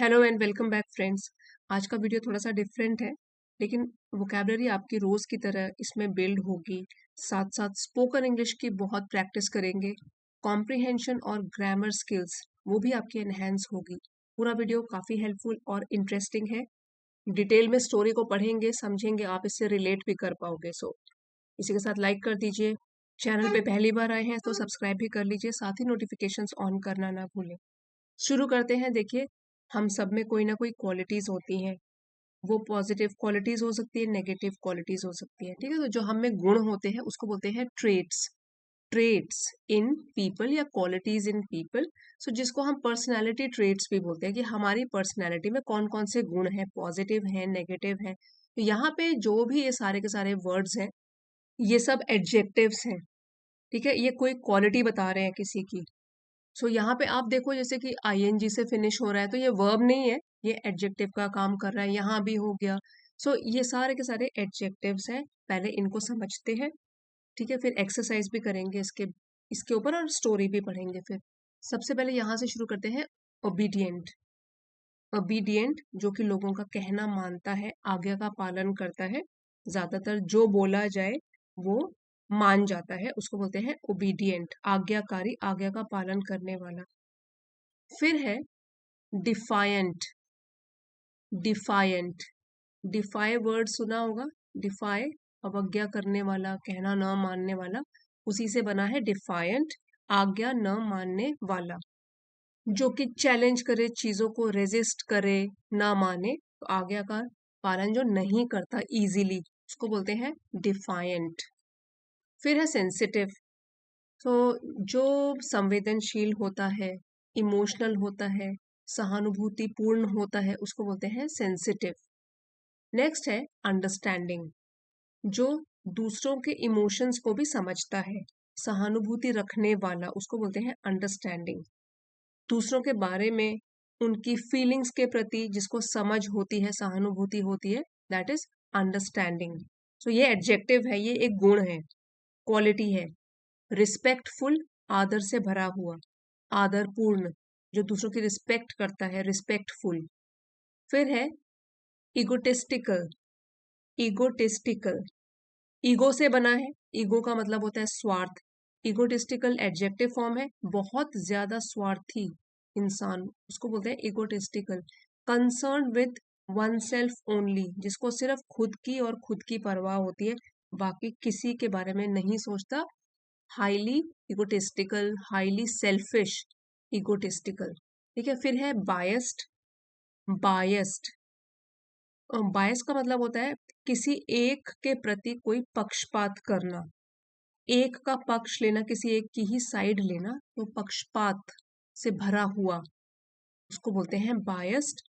Hello and welcome back friends. आज का video थोड़ा सा डिफरेंट है, लेकिन वोकेबलरी आपकी रोज की तरह इसमें बिल्ड होगी। साथ साथ स्पोकन इंग्लिश की बहुत प्रैक्टिस करेंगे। कॉम्प्रिहेंशन और ग्रामर स्किल्स वो भी आपकी एनहेंस होगी। पूरा वीडियो काफ़ी हेल्पफुल और इंटरेस्टिंग है। डिटेल में स्टोरी को पढ़ेंगे, समझेंगे, आप इससे रिलेट भी कर पाओगे। सो इसी के साथ लाइक कर दीजिए। चैनल पे पहली बार आए हैं तो सब्सक्राइब भी कर लीजिए, साथ ही नोटिफिकेशंस ऑन करना ना भूलें। शुरू करते हैं। देखिए, हम सब में कोई ना कोई क्वालिटीज होती हैं। वो पॉजिटिव क्वालिटीज हो सकती है, नेगेटिव क्वालिटीज हो सकती है। ठीक है, तो जो हम में गुण होते हैं उसको बोलते हैं ट्रेट्स। ट्रेट्स इन पीपल या क्वालिटीज इन पीपल। सो जिसको हम पर्सनैलिटी ट्रेट्स भी बोलते हैं कि हमारी पर्सनैलिटी में कौन कौन से गुण हैं, पॉजिटिव हैं, नेगेटिव हैं। तो यहाँ पे जो भी ये सारे के सारे वर्ड्स हैं, ये सब एडजेक्टिव्स हैं। ठीक है, ये कोई क्वालिटी बता रहे हैं किसी की। सो यहाँ पे आप देखो, जैसे कि आईएनजी से फिनिश हो रहा है तो ये वर्ब नहीं है, ये एडजेक्टिव का काम कर रहा है। यहाँ भी हो गया। सो ये सारे के सारे एडजेक्टिव्स हैं। पहले इनको समझते हैं। ठीक है, फिर एक्सरसाइज भी करेंगे इसके इसके ऊपर और स्टोरी भी पढ़ेंगे। फिर सबसे पहले यहाँ से शुरू करते हैं। ओबीडियंट। ओबीडियंट जो कि लोगों का कहना मानता है, आज्ञा का पालन करता है। ज्यादातर जो बोला जाए वो मान जाता है, उसको बोलते हैं ओबीडियंट। आज्ञाकारी, आज्ञा का पालन करने वाला। फिर है डिफायंट। डिफायंट, डिफाई वर्ड सुना होगा। डिफाई, अवज्ञा करने वाला, कहना न मानने वाला, उसी से बना है डिफायंट। आज्ञा न मानने वाला, जो कि चैलेंज करे, चीजों को रेजिस्ट करे, ना माने, तो आज्ञा का पालन जो नहीं करता इजीली, उसको बोलते हैं डिफायंट। फिर है सेंसिटिव। तो जो संवेदनशील होता है, इमोशनल होता है, सहानुभूतिपूर्ण होता है, उसको बोलते हैं सेंसिटिव। नेक्स्ट है अंडरस्टैंडिंग। जो दूसरों के इमोशंस को भी समझता है, सहानुभूति रखने वाला, उसको बोलते हैं अंडरस्टैंडिंग। दूसरों के बारे में, उनकी फीलिंग्स के प्रति जिसको समझ होती है, सहानुभूति होती है, दैट इज अंडरस्टैंडिंग। सो ये एडजेक्टिव है, ये एक गुण है, क्वालिटी है। रिस्पेक्टफुल, आदर से भरा हुआ, आदरपूर्ण, जो दूसरों की रिस्पेक्ट करता है, रिस्पेक्टफुल। फिर है इगोटिस्टिकल। इगोटिस्टिकल, ईगो से बना है। ईगो का मतलब होता है स्वार्थ। इगोटिस्टिकल एडजेक्टिव फॉर्म है, बहुत ज्यादा स्वार्थी इंसान, उसको बोलते हैं egotistical. Concern with one self only, जिसको सिर्फ खुद की और खुद की परवाह होती है, बाकी किसी के बारे में नहीं सोचता। Highly egotistical, highly selfish, egotistical. ठीक है, फिर है बायस्ड। बायस्ड, बायस का मतलब होता है किसी एक के प्रति कोई पक्षपात करना, एक का पक्ष लेना, किसी एक की ही साइड लेना, तो पक्षपात से भरा हुआ, उसको बोलते हैं biased.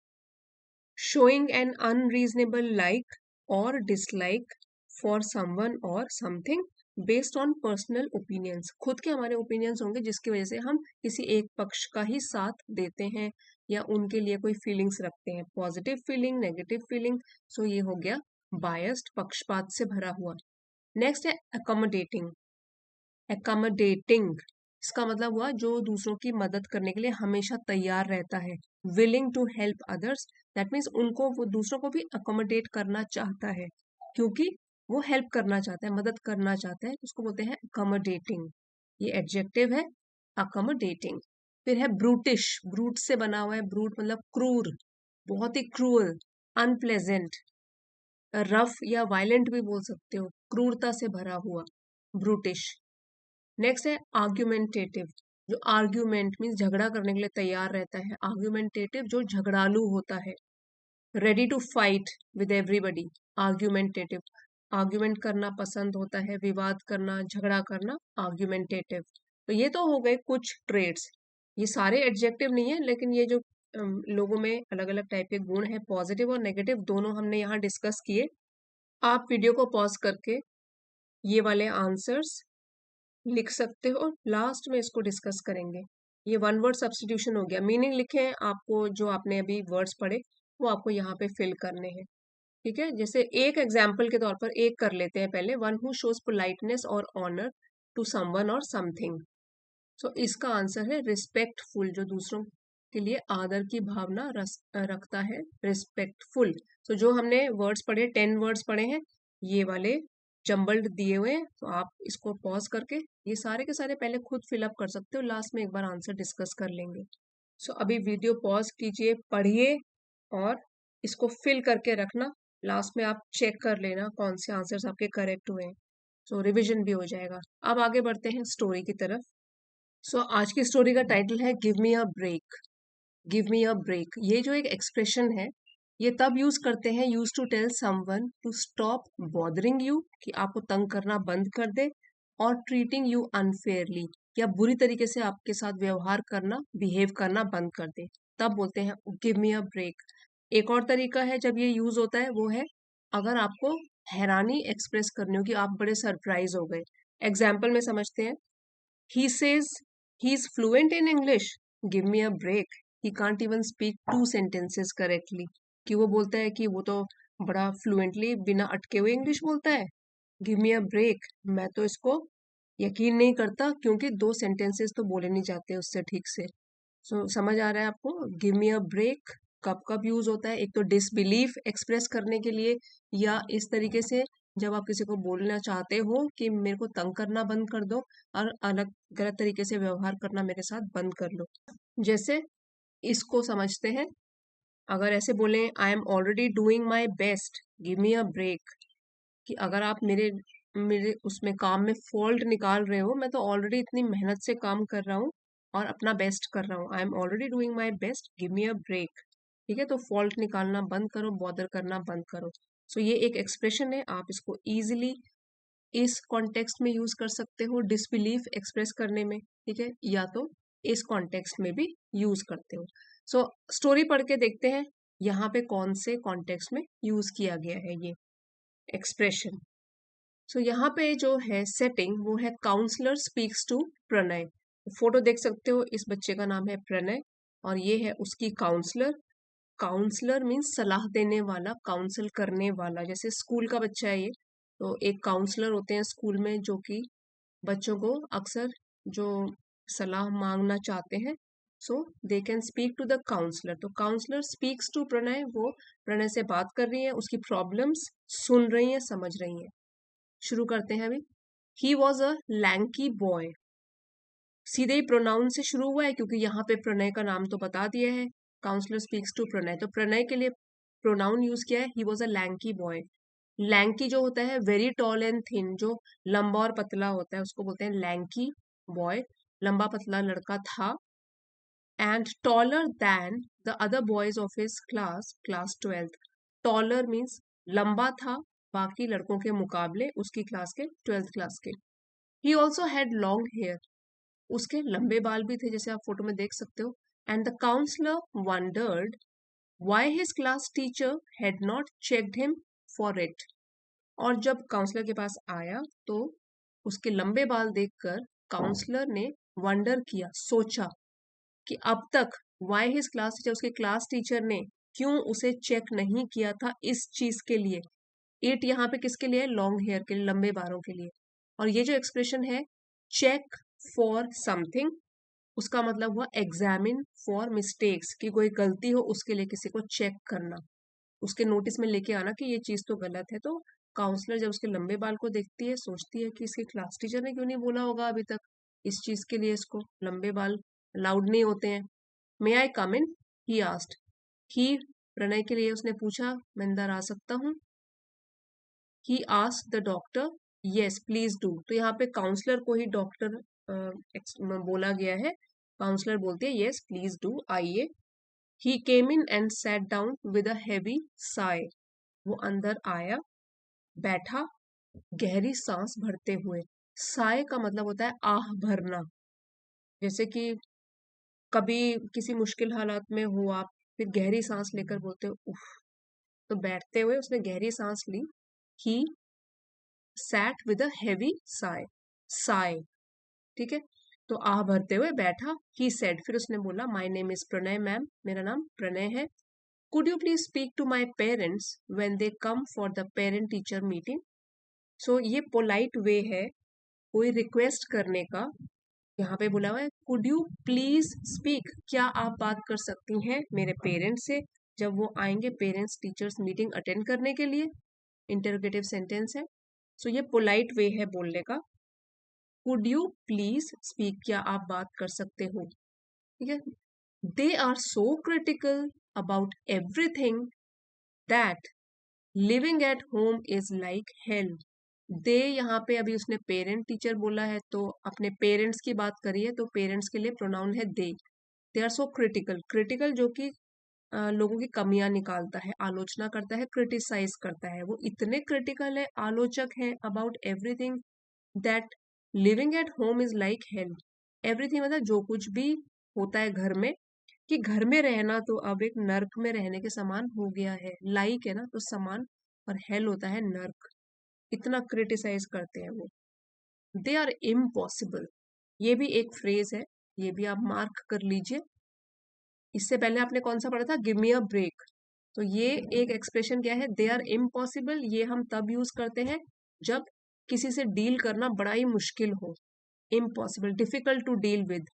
Showing an unreasonable like or dislike for someone or something based on personal opinions. खुद के हमारे ओपिनियंस होंगे जिसकी वजह से हम किसी एक पक्ष का ही साथ देते हैं या उनके लिए कोई फीलिंग्स रखते हैं, पॉजिटिव फीलिंग, नेगेटिव फीलिंग। सो ये हो गया बायस्ड, पक्षपात से भरा हुआ। नेक्स्ट है अकोमोडेटिंग। अकोमोडेटिंग, इसका मतलब हुआ जो दूसरों की मदद करने के लिए हमेशा तैयार रहता है। Willing to help others, that means उनको, वो दूसरों को भी अकोमोडेट करना चाहता है, क्योंकि वो हेल्प करना चाहता है, मदद करना चाहता है, उसको बोलते हैं अकोमोडेटिंग। ये एडजेक्टिव है, अकोमोडेटिंग। फिर है ब्रूटिश। ब्रूट से बना हुआ है। ब्रूट मतलब क्रूर, बहुत ही क्रूअल, अनप्लेजेंट, रफ या वायलेंट भी बोल सकते हो, क्रूरता से भरा हुआ, ब्रूटिश। नेक्स्ट है आर्ग्यूमेंटेटिव। जो आर्ग्यूमेंट मीन्स झगड़ा करने के लिए तैयार रहता है, आर्ग्यूमेंटेटिव जो झगड़ालू होता है। Ready to fight with everybody, argumentative, argument करना पसंद होता है, विवाद करना, झगड़ा करना, आर्ग्यूमेंटेटिव। तो ये तो हो गए कुछ ट्रेड्स। ये सारे एडजेक्टिव नहीं है, लेकिन ये जो लोगों में अलग अलग टाइप के गुण है, पॉजिटिव और नेगेटिव दोनों, हमने यहाँ डिस्कस किए। आप वीडियो को पॉज करके ये वाले आंसर्स लिख सकते हो, लास्ट में इसको डिस्कस करेंगे। ये वन वर्ड सब्स्टिट्यूशन हो गया, मीनिंग लिखे हैं आपको, जो आपने अभी वर्ड्स पढ़े वो आपको यहाँ पे फिल करने हैं। ठीक है, जैसे एक एग्जाम्पल के तौर पर एक कर लेते हैं पहले। वन हु शोज पोलाइटनेस और honour to someone or something. सो इसका आंसर है रिस्पेक्टफुल, जो दूसरों के लिए आदर की भावना रखता है, रिस्पेक्टफुल। तो जो हमने वर्ड्स पढ़े, 10 वर्ड्स पढ़े हैं, ये वाले जम्बल्ड दिए हुए हैं, तो आप इसको पॉज करके ये सारे के सारे पहले खुद फिलअप कर सकते हो, लास्ट में एक बार आंसर डिस्कस कर लेंगे। सो अभी वीडियो पॉज कीजिए, पढ़िए और इसको फिल करके रखना, लास्ट में आप चेक कर लेना कौन से आंसर्स आपके करेक्ट हुए हैं, सो रिविजन भी हो जाएगा। अब आगे बढ़ते हैं स्टोरी की तरफ। सो आज की स्टोरी का टाइटल है give me a break. Give me a break, ये जो एक एक्सप्रेशन है, ये तब यूज करते हैं, use to tell someone to stop bothering you, कि आपको तंग करना बंद कर दे, और ट्रीटिंग यू अनफेयरली, या बुरी तरीके से आपके साथ व्यवहार करना, बिहेव करना बंद कर दे, तब बोलते हैं गिव मी अ ब्रेक। एक और तरीका है जब ये यूज होता है, वो है अगर आपको हैरानी एक्सप्रेस करनी हो कि आप बड़े सरप्राइज हो गए। एग्जाम्पल में समझते हैं, he says he's fluent in English. Give me a break. He can't even speak 2 sentences correctly. कि वो बोलता है कि वो तो बड़ा फ्लुएंटली बिना अटके हुए इंग्लिश बोलता है। गिव मी अ ब्रेक, मैं तो इसको यकीन नहीं करता क्योंकि 2 सेंटेंसेस तो बोले नहीं जाते उससे ठीक से। सो समझ आ रहा है आपको? गिव मी अ ब्रेक कब कब यूज होता है? एक तो डिसबिलीफ एक्सप्रेस करने के लिए, या इस तरीके से जब आप किसी को बोलना चाहते हो कि मेरे को तंग करना बंद कर दो और अलग गलत तरीके से व्यवहार करना मेरे साथ बंद कर लो। जैसे इसको समझते हैं, अगर ऐसे बोले I am already doing my best, give me a break, कि अगर आप मेरे मेरे उसमें काम में फॉल्ट निकाल रहे हो, मैं तो ऑलरेडी इतनी मेहनत से काम कर रहा हूँ और अपना बेस्ट कर रहा हूँ, I am already doing my best, give me a break. ठीक है, तो फॉल्ट निकालना बंद करो, बॉदर करना बंद करो। सो ये एक एक्सप्रेशन है, आप इसको इजीली इस कॉन्टेक्स्ट में यूज कर सकते हो डिसबिलीफ एक्सप्रेस करने में, ठीक है, या तो इस कॉन्टेक्स्ट में भी यूज करते हो। सो स्टोरी पढ़ के देखते हैं यहाँ पे कौन से कॉन्टेक्स्ट में यूज किया गया है ये एक्सप्रेशन। सो यहाँ पे जो है सेटिंग, वो है counsellor speaks to Pranay. Photo देख सकते हो, इस बच्चे का नाम है प्रणय और ये है उसकी काउंसलर। काउंसलर मीन्स सलाह देने वाला, काउंसल करने वाला, जैसे स्कूल का बच्चा है ये, तो एक काउंसलर होते हैं स्कूल में जो कि बच्चों को अक्सर जो सलाह मांगना चाहते हैं, so they can speak to the counsellor. तो काउंसलर स्पीक्स टू प्रणय, वो प्रणय से बात कर रही है, उसकी प्रॉब्लम्स सुन रही है, समझ रही है। शुरू करते हैं अभी। He was a lanky boy, सीधे ही प्रोनाउन से शुरू हुआ है क्योंकि यहाँ पे प्रणय का नाम तो बता दिया है, काउंसलर स्पीक्स टू प्रणय, तो प्रणय के लिए प्रोनाउन यूज किया है, he was a lanky boy. Lanky जो होता है वेरी टॉल एंड थिन, जो लंबा और पतला होता है उसको बोलते हैं लैंकी बॉय, लंबा पतला लड़का था। And taller then the other boys of his class, class 12th। Taller means लंबा था बाकी लड़कों के मुकाबले, उसकी क्लास के 12th क्लास के। He also had long hair, उसके लंबे बाल भी थे जैसे आप फोटो में देख सकते हो। And the counsellor wondered why his class teacher had not checked him for it. और जब काउंसलर के पास आया तो उसके लंबे बाल देखकर काउंसलर ने वंडर किया, सोचा कि अब तक व्हाई हिज क्लास टीचर, उसके क्लास टीचर ने क्यों उसे चेक नहीं किया था इस चीज के लिए। इट यहाँ पे किसके लिए है? लॉन्ग हेयर के लिए, लंबे बालों के लिए। और ये जो एक्सप्रेशन है चेक फॉर समथिंग, उसका मतलब हुआ एग्जामिन फॉर मिस्टेक्स, कि कोई गलती हो उसके लिए किसी को चेक करना, उसके नोटिस में लेके आना कि ये चीज तो गलत है। तो काउंसलर जब उसके लंबे बाल को देखती है, सोचती है कि इसके क्लास टीचर ने क्यों नहीं बोला होगा अभी तक इस चीज के लिए, इसको लंबे बाल अलाउड नहीं होते हैं। मे आई कम इन, ही आस्क्ड। ही प्रणय के लिए उसने पूछा, मैं अंदर आ सकता हूँ। He asked the doctor, yes please do. तो यहाँ पे काउंसलर को ही डॉक्टर बोला गया है, काउंसलर बोलती है यस प्लीज डू, आइए। He came in and sat down with a heavy sigh, वो अंदर आया, बैठा गहरी सांस भरते हुए। साय का मतलब होता है आह भरना, जैसे कि कभी किसी मुश्किल हालात में हो आप, फिर गहरी सांस लेकर बोलते हो उफ, तो बैठते हुए उसने गहरी सांस ली। He sat with a heavy sigh, sigh, ठीक है, तो आह भरते हुए बैठा। ही सेड, फिर उसने बोला my name is Pranay ma'am, मेरा नाम प्रणय है। Could you please speak to my parents when they come for the parent teacher meeting. So ये पोलाइट वे है कोई रिक्वेस्ट करने का, यहाँ पे बोला हुआ है कुड यू प्लीज स्पीक, क्या आप बात कर सकती हैं मेरे पेरेंट्स से, जब वो आएंगे पेरेंट्स टीचर्स मीटिंग अटेंड करने के लिए। इंटरोगेटिव सेंटेंस है, सो ये पोलाइट वे है बोलने का। कुड यू प्लीज स्पीक, क्या आप बात कर सकते हो, ठीक है। They are so critical about everything that living at home is like hell. They यहाँ पे अभी उसने पेरेंट टीचर बोला है तो अपने पेरेंट्स की बात करी है, तो पेरेंट्स के लिए प्रोनाउन है they. They are so critical, critical जो कि लोगों की कमियां निकालता है, आलोचना करता है, क्रिटिसाइज करता है। वो इतने क्रिटिकल है, आलोचक है about everything that living at home is like hello. Everything मतलब जो कुछ भी होता है घर में, कि घर में रहना तो अब एक नर्क में रहने के समान हो गया है। लाइक है ना तो समान, और हेल होता है नर्क। इतना क्रिटिसाइज करते हैं वो। दे आर इम्पॉसिबल, ये भी एक फ्रेज है, ये भी आप मार्क कर लीजिए। इससे पहले आपने कौन सा पढ़ा था, गिव मी अ ब्रेक। तो ये एक एक्सप्रेशन क्या है, दे आर इम्पॉसिबल, ये हम तब यूज करते हैं जब किसी से डील करना बड़ा ही मुश्किल हो। Impossible, difficult to deal with.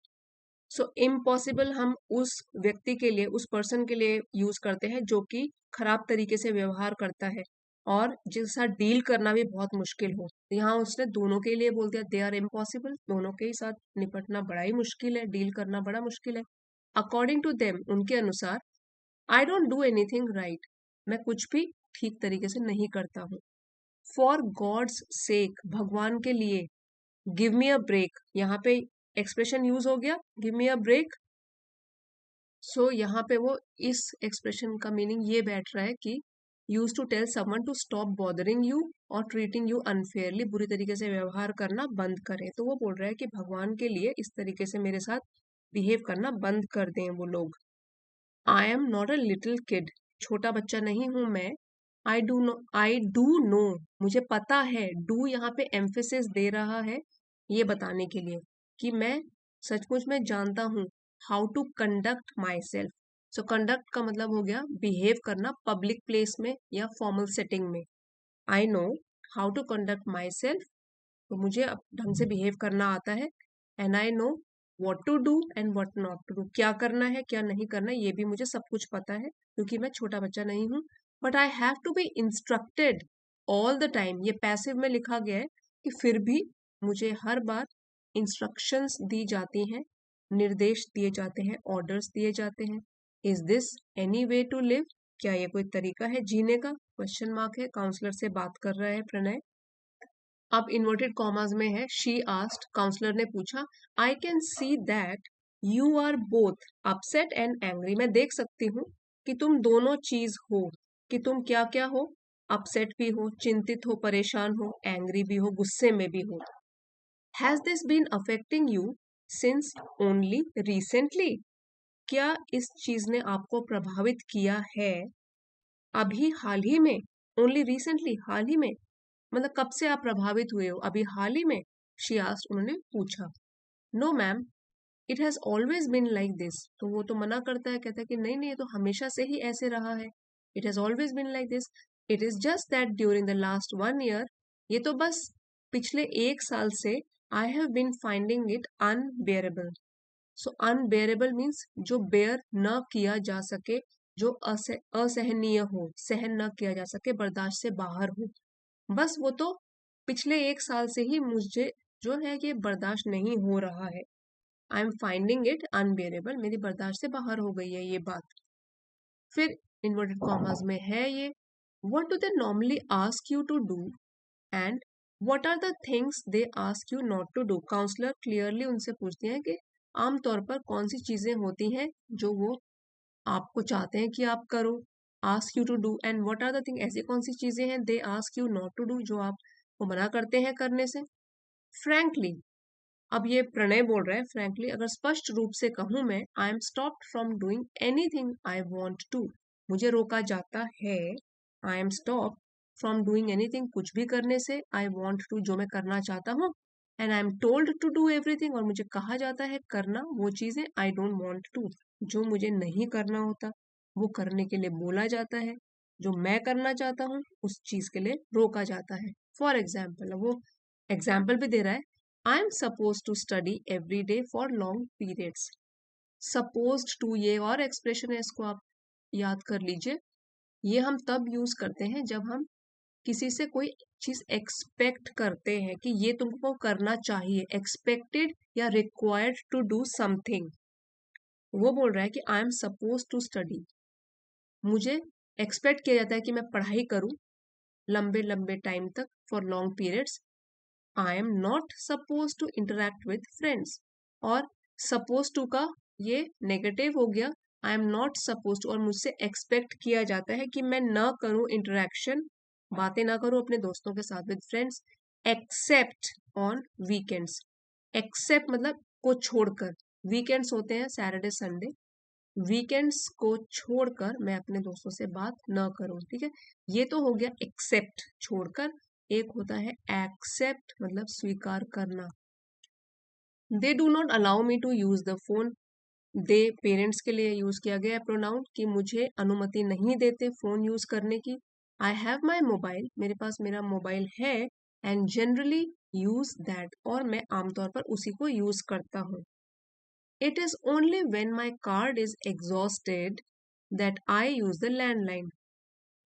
So impossible हम उस व्यक्ति के लिए, उस पर्सन के लिए यूज करते हैं जो कि खराब तरीके से व्यवहार करता है और जिसके साथ डील करना भी बहुत मुश्किल हो। तो यहाँ उसने दोनों के लिए बोल दिया दे आर इम्पॉसिबल, दोनों के ही साथ निपटना बड़ा ही मुश्किल है, डील करना बड़ा मुश्किल है। अकॉर्डिंग टू देम, उनके अनुसार, I don't do anything right, मैं कुछ भी ठीक तरीके से नहीं करता हूँ। फॉर गॉड्स सेक, भगवान के लिए। गिव मी अ ब्रेक, यहाँ पे एक्सप्रेशन यूज हो गया गिव मी अ ब्रेक। सो यहाँ पे वो इस एक्सप्रेशन का मीनिंग ये बैठ रहा है कि use to tell someone to stop bothering you or treating you unfairly, बुरी तरीके से व्यवहार करना बंद करें। तो वो बोल रहा है कि भगवान के लिए इस तरीके से मेरे साथ बिहेव करना बंद कर दें वो लोग। आई am not a little kid, छोटा बच्चा नहीं हूं मैं। आई डू नो, मुझे पता है। डू यहाँ पे एम्फेसिस दे रहा है ये बताने के लिए कि मैं सचमुच में जानता हूँ how to conduct myself. So conduct का मतलब हो गया बिहेव करना पब्लिक प्लेस में या फॉर्मल सेटिंग में। I know how to conduct myself, तो मुझे अब ढंग से बिहेव करना आता है। And I know what to do and what not to do, क्या करना है क्या नहीं करना है ये भी मुझे सब कुछ पता है, क्योंकि मैं छोटा बच्चा नहीं हूँ। But I have to be instructed all the time, ये पैसिव में लिखा गया है कि फिर भी मुझे हर बार इंस्ट्रक्शंस दी जाती हैं, निर्देश दिए जाते हैं, ऑर्डर्स दिए जाते हैं। Is this any way to live, क्या ये कोई तरीका है जीने का, क्वेश्चन मार्क है। काउंसलर से बात कर रहा है प्रणय। अब इन्वर्टेड कॉमास में है शी आस्क्ड, काउंसलर ने पूछा, I can see that you are both upset and angry, मैं देख सकती हूँ कि तुम दोनों चीज हो, कि तुम क्या क्या हो, अपसेट भी हो, चिंतित हो, परेशान हो, एंग्री भी हो, गुस्से में भी हो। Has this been affecting you since only recently, क्या इस चीज ने आपको प्रभावित किया है अभी हाल ही में। ओनली रिसेंटली, हाल ही में, मतलब कब से आप प्रभावित हुए हो, अभी हाल ही में। शी आस्क्ड, उन्होंने पूछा। No ma'am, it has always been like this, तो वो तो मना करता है, कहता है कि नहीं नहीं ये तो हमेशा से ही ऐसे रहा है। It has always been like this, it is just that during the last 1 year, ये तो बस पिछले 1 साल से I have been finding it unbearable. So unbearable means जो बेयर न किया जा सके, जो असहनीय हो, सहन न किया जा सके, बर्दाश्त से बाहर हो। बस वो तो पिछले 1 साल से ही मुझे जो है ये बर्दाश्त नहीं हो रहा है। I am finding it unbearable, मेरी बर्दाश्त से बाहर हो गई है ये बात। फिर इन्वर्टेड कॉमर्स में है ये, what do they normally ask you to do and what are the things they ask you not to do. Counsellor clearly उनसे पूछती हैं कि आमतौर पर कौन सी चीजें होती हैं जो वो आपको चाहते हैं कि आप करो, ask you to do, and what are the thing, ऐसी कौन सी चीजें हैं they ask you not to do, जो आप को मना करते हैं करने से। फ्रैंकली, अब ये प्रणय बोल रहा है, फ्रैंकली अगर स्पष्ट रूप से कहूं मैं, I am stopped from doing anything I want to, मुझे रोका जाता है। I am stop from doing anything, कुछ भी करने से, आई वांट टू, जो मैं करना चाहता हूँ, and I am told to do everything, और मुझे कहा जाता है करना वो चीजें आई डोंट वांट टू, जो मुझे नहीं करना होता वो करने के लिए बोला जाता है, जो मैं करना चाहता हूँ उस चीज के लिए रोका जाता है। फॉर एग्जाम्पल, वो एग्जाम्पल भी दे रहा है, I am suppose to study every day for long periods. Supposed to ये और एक्सप्रेशन है, इसको आप याद कर लीजिए। ये हम तब यूज करते हैं जब हम किसी से कोई चीज एक्सपेक्ट करते हैं कि ये तुमको करना चाहिए, एक्सपेक्टेड या रिक्वायर्ड टू डू समथिंग। वो बोल रहा है कि I am suppose to study, मुझे एक्सपेक्ट किया जाता है कि मैं पढ़ाई करूं लंबे लंबे टाइम तक for long periods. I am not suppose to interact with friends, और सपोज टू का ये नेगेटिव हो गया, I am not suppose to, और मुझसे एक्सपेक्ट किया जाता है कि मैं ना करूं इंटरेक्शन, बातें ना करूं अपने दोस्तों के साथ with friends, except on weekends. Except मतलब को छोड़कर, वीकेंड्स होते हैं सैटरडे संडे, वीकेंड्स को छोड़कर मैं अपने दोस्तों से बात न करूं, ठीक है। ये तो हो गया एक्सेप्ट छोड़कर। एक होता है एक्सेप्ट मतलब स्वीकार करना। They do not allow me to use the phone, they parents के लिए यूज किया गया है प्रोनाउन कि मुझे अनुमति नहीं देते फोन यूज करने की। आई हैव माई मोबाइल, मेरे पास मेरा मोबाइल है, एंड जनरली यूज दैट, और मैं आमतौर पर उसी को यूज करता हूँ। It is only when my card is exhausted that I use the landline.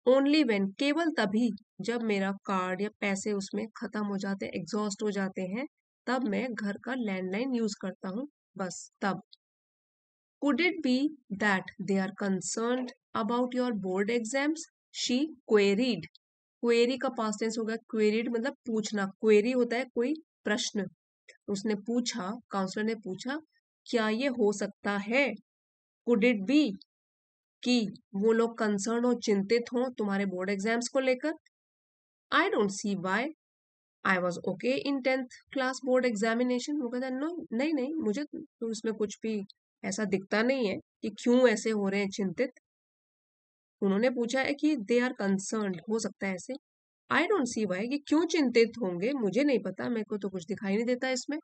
Only when, केवल तभी जब मेरा कार्ड या पैसे उसमें खत्म हो जाते हैं, एग्जॉस्ट हो जाते हैं, तब मैं घर का लैंडलाइन यूज करता हूँ, बस तब। Could it be that they are concerned about your board exams, she queried. Query का पास्ट टेंस होगा क्वेरीड, मतलब पूछना। क्वेरी होता है कोई प्रश्न, उसने पूछा, काउंसलर ने पूछा, क्या ये हो सकता है, कुड इट बी, कि वो लोग कंसर्न हो, चिंतित हो तुम्हारे बोर्ड एग्जाम्स को लेकर। I don't see why, I was okay in 10th class board examination. वो कहता नो, नहीं नहीं, मुझे तो उसमें कुछ भी ऐसा दिखता नहीं है कि क्यों ऐसे हो रहे हैं चिंतित। उन्होंने पूछा है कि दे आर कंसर्न्ड, हो सकता है ऐसे। आई डोंट सी वाई, कि क्यों चिंतित होंगे, मुझे नहीं पता, मेरे को तो कुछ दिखाई नहीं देता इसमें,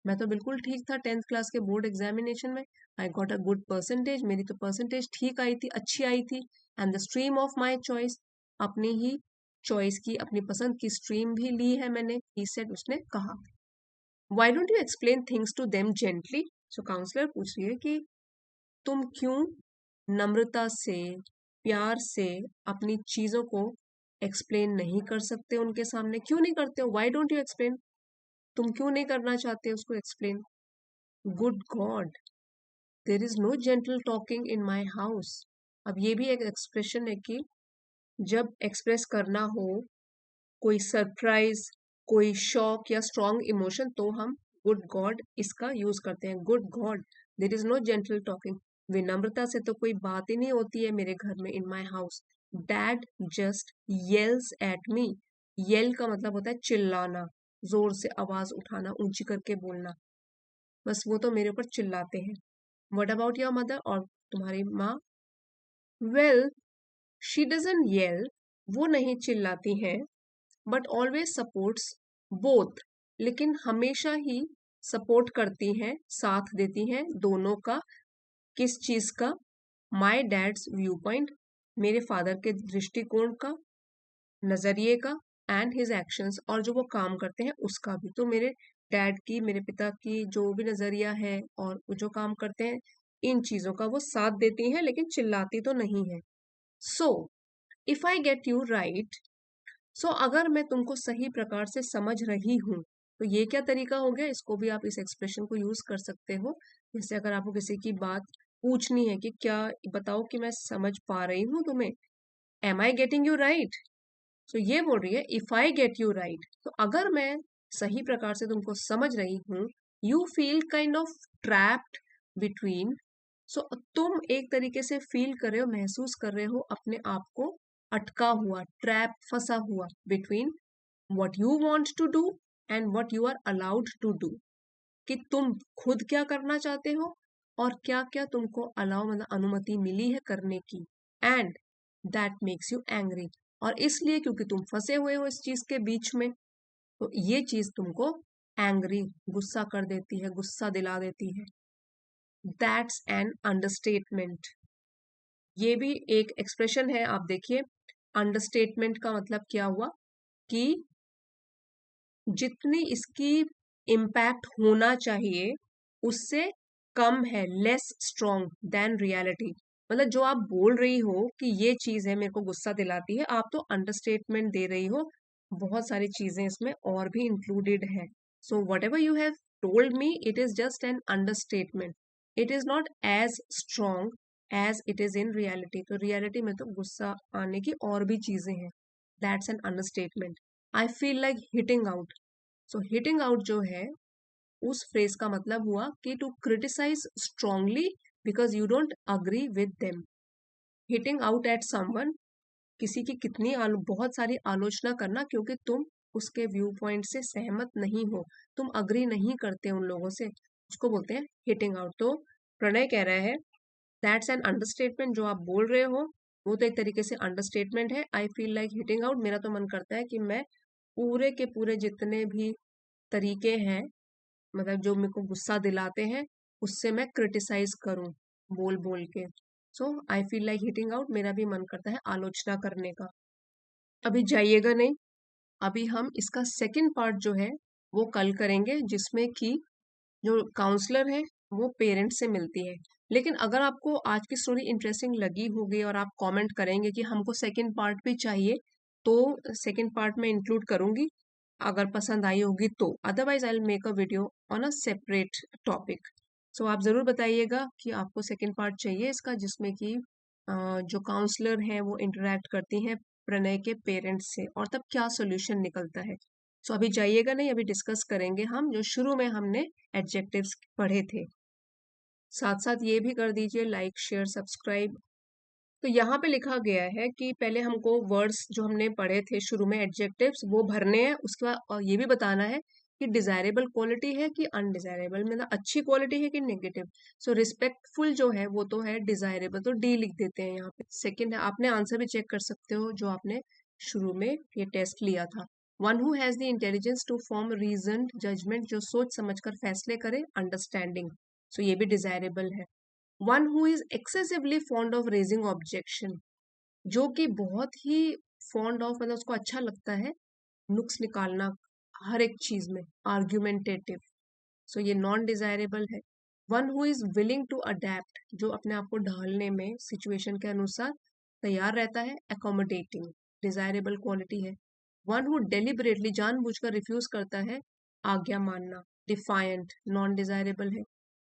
मैं तो बिल्कुल ठीक था 10th क्लास के बोर्ड एग्जामिनेशन में। I got a good percentage, मेरी तो परसेंटेज ठीक आई थी, अच्छी आई थी। And the stream of my choice, अपनी ही चॉइस की, अपनी पसंद की स्ट्रीम भी ली है मैंने, ही सेड, उसने कहा। Why don't you explain things to them gently. So counsellor पूछ रही है कि तुम क्यों नम्रता से, प्यार से अपनी चीजों को एक्सप्लेन नहीं कर सकते उनके सामने, क्यों नहीं करते हो, वाई डोंट यू एक्सप्लेन, तुम क्यों नहीं करना चाहते उसको explain. Good God, there is no gentle talking in my house. अब ये भी एक एक्सप्रेशन है कि जब एक्सप्रेस करना हो कोई सरप्राइज, कोई शॉक या स्ट्रॉन्ग इमोशन, तो हम गुड गॉड इसका यूज करते हैं। Good God, there is no gentle talking, विनम्रता से तो कोई बात ही नहीं होती है मेरे घर में, in my house. Dad just yells at me, yell का मतलब होता है चिल्लाना, जोर से आवाज उठाना, ऊंची करके बोलना, बस वो तो मेरे ऊपर चिल्लाते हैं। वट अबाउट योर मदर, और तुम्हारी माँ। वेल, शी डजंट येल, वो नहीं चिल्लाती हैं, बट ऑलवेज सपोर्ट्स बोथ, लेकिन हमेशा ही सपोर्ट करती हैं, साथ देती हैं दोनों का। किस चीज का, माई डैड्स व्यू पॉइंट, मेरे फादर के दृष्टिकोण का, नजरिए का, एंड हिज एक्शंस, और जो वो काम करते हैं उसका भी। तो मेरे डैड की, मेरे पिता की जो भी नजरिया है और वो जो काम करते हैं, इन चीजों का वो साथ देती हैं, लेकिन चिल्लाती तो नहीं है। So if I get you right, so अगर मैं तुमको सही प्रकार से समझ रही हूँ, तो ये क्या तरीका हो गया, इसको भी आप इस एक्सप्रेशन को यूज कर सकते हो। जैसे अगर आपको किसी की बात पूछनी है कि क्या, बताओ कि मैं समझ पा रही हूँ तुम्हें, am I getting you right. So ये बोल रही है if I get you right, तो अगर मैं सही प्रकार से तुमको समझ रही हूँ, you feel kind of trapped between, so तुम एक तरीके से फील कर रहे हो, महसूस कर रहे हो अपने आप को अटका हुआ, ट्रैप, फंसा हुआ, between what you want to do and what you are allowed to do, कि तुम खुद क्या करना चाहते हो और क्या क्या तुमको अलाउ, मतलब अनुमति मिली है करने की, and that makes you angry, और इसलिए क्योंकि तुम फंसे हुए हो इस चीज के बीच में, तो ये चीज तुमको एंग्री, गुस्सा कर देती है, गुस्सा दिला देती है। दैट्स एन अंडरस्टेटमेंट, ये भी एक एक्सप्रेशन है, आप देखिए। अंडरस्टेटमेंट का मतलब क्या हुआ कि जितनी इसकी इम्पैक्ट होना चाहिए उससे कम है, लेस स्ट्रॉन्ग देन रियलिटी। मतलब जो आप बोल रही हो कि ये चीज है मेरे को गुस्सा दिलाती है, आप तो अंडरस्टेटमेंट दे रही हो, बहुत सारी चीजें इसमें और भी इंक्लूडेड है। So whatever you have told me, it is just an understatement, it is not as strong as it is in reality. तो रियलिटी में तो गुस्सा आने की और भी चीजें हैं, that's an understatement. I feel like hitting out. So hitting out जो है उस फ्रेज का मतलब हुआ कि to criticize strongly because you don't agree with them. Hitting out at someone, किसी की कितनी बहुत सारी आलोचना करना क्योंकि तुम उसके व्यू पॉइंट से सहमत नहीं हो, तुम अग्री नहीं करते उन लोगों से, उसको बोलते हैं हिटिंग आउट। तो प्रणय कह रहा है दैट्स एन अंडरस्टेटमेंट, जो आप बोल रहे हो वो तो एक तरीके से अंडरस्टेटमेंट है। I feel like hitting out, मेरा तो मन करता है कि मैं पूरे के पूरे जितने भी तरीके हैं, मतलब जो मेरे को गुस्सा दिलाते हैं, उससे मैं क्रिटिसाइज करूं बोल बोल के। So I feel like hitting out, मेरा भी मन करता है आलोचना करने का। अभी जाइएगा नहीं, अभी हम इसका सेकंड पार्ट जो है वो कल करेंगे, जिसमें कि जो काउंसलर है वो पेरेंट्स से मिलती है। लेकिन अगर आपको आज की स्टोरी इंटरेस्टिंग लगी होगी और आप कमेंट करेंगे कि हमको सेकंड पार्ट भी चाहिए, तो सेकंड पार्ट में इंक्लूड करूंगी अगर पसंद आई होगी तो, otherwise I will make a video on a separate topic. So आप ज़रूर बताइएगा कि आपको सेकंड पार्ट चाहिए इसका, जिसमें कि जो काउंसलर हैं वो इंटरेक्ट करती हैं प्रणय के पेरेंट्स से, और तब क्या सोल्यूशन निकलता है। सो अभी जाइएगा नहीं, अभी डिस्कस करेंगे हम जो शुरू में हमने एडजेक्टिव्स पढ़े थे। साथ साथ ये भी कर दीजिए लाइक शेयर सब्सक्राइब। तो यहाँ पे लिखा गया है कि पहले हमको वर्ड्स जो हमने पढ़े थे शुरू में एडजेक्टिव्स वो भरने हैं, उसके बाद और ये भी बताना है कि डिजायरेबल क्वालिटी है कि अनडिजायरेबल, मतलब अच्छी क्वालिटी है कि नेगेटिव। सो रिस्पेक्टफुल जो है वो तो है डिजायरेबल, तो डी लिख देते हैं यहाँ पे। सेकंड है, आपने आंसर भी चेक कर सकते हो जो आपने शुरू में ये टेस्ट लिया था। One who has the intelligence to form reasoned judgement, जो सोच समझकर फैसले करे, अंडरस्टैंडिंग, सो ये भी डिजायरेबल है। One who is excessively fond of raising objection, जो कि बहुत ही फॉन्ड ऑफ, मतलब उसको अच्छा लगता है नुक्स निकालना हर एक चीज में, आर्ग्यूमेंटेटिव, सो ये नॉन डिजायरेबल है। One who is willing to adapt, जो अपने आप को ढालने में सिचुएशन के अनुसार तैयार रहता है, अकोमोडेटिंग, डिजायरेबल क्वालिटी है। वन हु डेलिबरेटली, जानबूझकर रिफ्यूज करता है आज्ञा मानना, डिफायंट, नॉन डिजायरेबल है।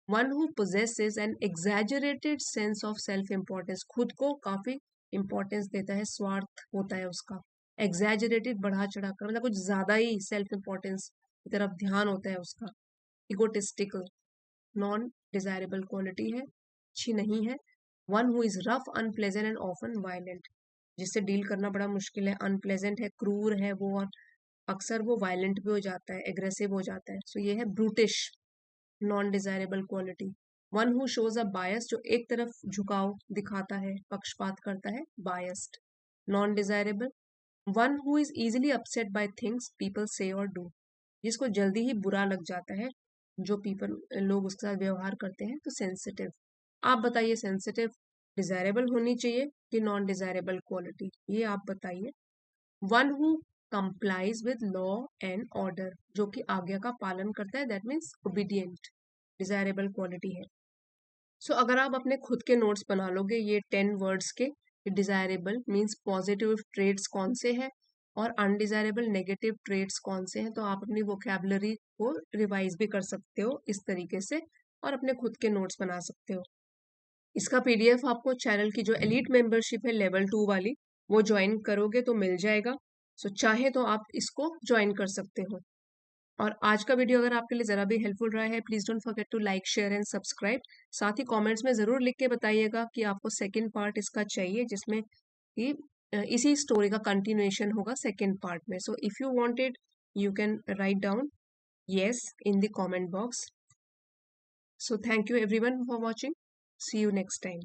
One who possesses an exaggerated sense of self importance, खुद को काफी इंपॉर्टेंस देता है, स्वार्थ होता है उसका, एग्जैजरेटेड बढ़ा चढ़ा कर, मतलब कुछ ज्यादा ही सेल्फ इम्पोर्टेंस की तरफ ध्यान होता है उसका, इगोटिस्टिकल, नॉन डिजायरेबल क्वालिटी है, अच्छी नहीं है। One who is rough, unpleasant and often violent, जिससे डील करना बड़ा मुश्किल है, अनप्लेजेंट है, क्रूर है वो, और अक्सर वो वायलेंट भी हो जाता है, एग्रेसिव हो जाता है। सो ये है brutish, non desirable quality. One who shows a bias, जो एक तरफ झुकाव दिखाता है, पक्षपात करता है, biased, non desirable. One who is easily upset by things people से और डू, जिसको जल्दी ही बुरा लग जाता है जो पीपल लोग उसके साथ व्यवहार करते हैं, तो सेंसिटिव। आप बताइए सेंसिटिव डिजायरेबल होनी चाहिए कि नॉन डिजायरेबल क्वालिटी, ये आप बताइए। One who complies with law and order, जो कि आज्ञा का पालन करता है, that means obedient, desirable quality है। सो अगर आप अपने खुद के नोट्स बना लोगे ये 10 वर्ड्स के, डिजायरेबल मीन्स पॉजिटिव ट्रेड्स कौन से हैं और अनडिजायरेबल नेगेटिव ट्रेड्स कौन से हैं, तो आप अपनी वोकेबलरी को रिवाइज भी कर सकते हो इस तरीके से और अपने खुद के नोट्स बना सकते हो। इसका पीडीएफ आपको चैनल की जो एलीट मेंबरशिप है लेवल 2 वाली, वो ज्वाइन करोगे तो मिल जाएगा। सो चाहे तो आप इसको ज्वाइन कर सकते हो। और आज का वीडियो अगर आपके लिए ज़रा भी हेल्पफुल रहा है, please don't forget to like share and subscribe. साथ ही कमेंट्स में ज़रूर लिख के बताइएगा कि आपको सेकंड पार्ट इसका चाहिए, जिसमें कि इसी स्टोरी का कंटिन्यूएशन होगा सेकंड पार्ट में। So if you wanted you can write down yes in the comment box. So thank you everyone for watching. See you next time.